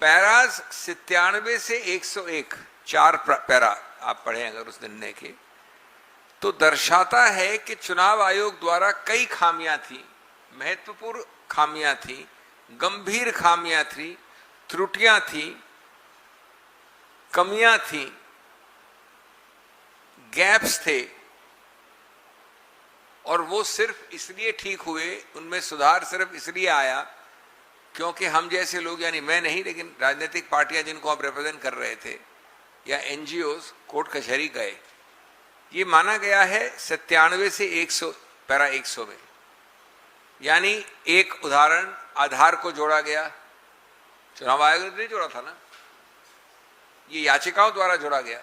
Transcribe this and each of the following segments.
Paras 97 से 101 4 para आप पढ़े अगर उस निर्णय के, तो दर्शाता है कि चुनाव आयोग द्वारा कई खामियां थी, महत्वपूर्ण खामियां थी, गंभीर खामियां थी, त्रुटियां थी, कमियां थी, गैप्स थे, और वो सिर्फ इसलिए ठीक हुए, उनमें सुधार सिर्फ इसलिए आया क्योंकि हम जैसे लोग, यानी मैं नहीं लेकिन राजनीतिक पार्टियां जिनको आप रिप्रेजेंट कर रहे थे या एनजीओस कोर्ट कचहरी गए। ये माना गया है 97 से 100 पैरा 100 में, यानी एक उदाहरण, आधार को जोड़ा गया, चुनाव आयोग ने नहीं जोड़ा था ना, ये याचिकाओं द्वारा जोड़ा गया।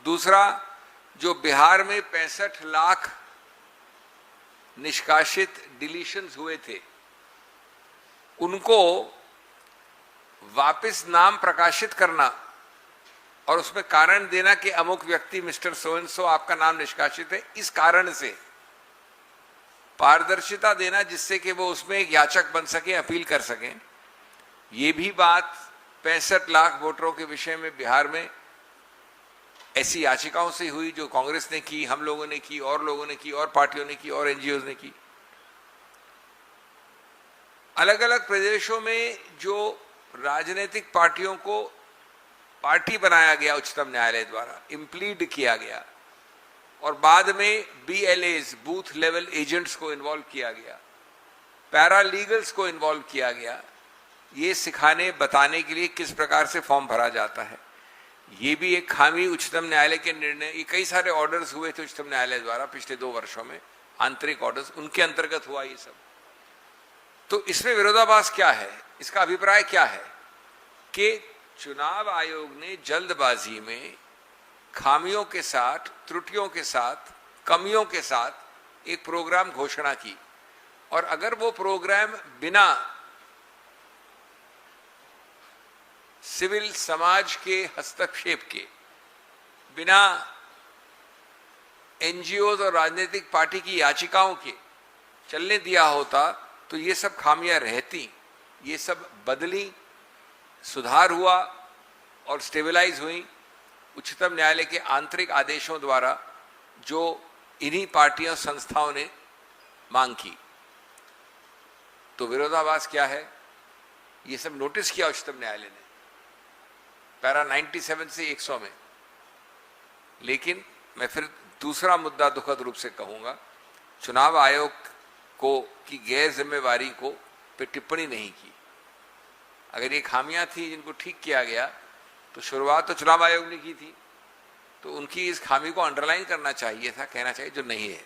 दूसरा, जो बिहार में 65 लाख निष्कासित डिलीशंस हुए थे, उनको वापस नाम प्रकाशित करना और उसमें कारण देना कि अमुक व्यक्ति मिस्टर सो एंड सो आपका नाम निष्कासित है, इस कारण से पारदर्शिता देना जिससे कि वो उसमें एक याचक बन सके, अपील कर सकें। ये भी बात 65 लाख वोटरों के विषय में बिहार में ऐसी याचिकाओं से हुई जो कांग्रेस ने की, हम लोगों ने की, और लोगों ने की, और पार्टियों ने की, और एनजीओ ने की। अलग अलग प्रदेशों में जो राजनीतिक पार्टियों को पार्टी बनाया गया उच्चतम न्यायालय द्वारा, इम्प्लीड किया गया, और बाद में BLAs बूथ लेवल एजेंट्स को इन्वॉल्व किया गया, पैरालीगल्स को इन्वॉल्व किया गया, ये सिखाने बताने के लिए किस प्रकार से फॉर्म भरा जाता है। ये भी एक खामी उच्चतम न्यायालय के निर्णय, ये कई सारे ऑर्डर्स हुए थे उच्चतम न्यायालय द्वारा पिछले 2 वर्षों में, आंतरिक ऑर्डर्स, उनके अंतर्गत हुआ ये सब। तो इसमें विरोधाभास क्या है, इसका अभिप्राय क्या है कि चुनाव आयोग ने जल्दबाजी में खामियों के साथ, त्रुटियों के साथ, कमियों के साथ एक प्रोग्राम घोषणा की, और अगर वो प्रोग्राम बिना सिविल समाज के हस्तक्षेप के, बिना एनजीओ और राजनीतिक पार्टी की याचिकाओं के चलने दिया होता तो ये सब खामियां रहती, ये सब बदली, सुधार हुआ और स्टेबलाइज हुई उच्चतम न्यायालय के आंतरिक आदेशों द्वारा जो इन्हीं पार्टियों संस्थाओं ने मांग की। तो विरोधाभास क्या है, ये सब नोटिस किया उच्चतम न्यायालय ने पैरा 97 से 100 में। लेकिन मैं फिर दूसरा मुद्दा दुखद रूप से कहूंगा, चुनाव आयोग को की गैर जिम्मेवारी को पे टिप्पणी नहीं की। अगर ये खामियां थी जिनको ठीक किया गया तो शुरुआत तो चुनाव आयोग ने की थी, तो उनकी इस खामी को अंडरलाइन करना चाहिए था, कहना चाहिए, जो नहीं है।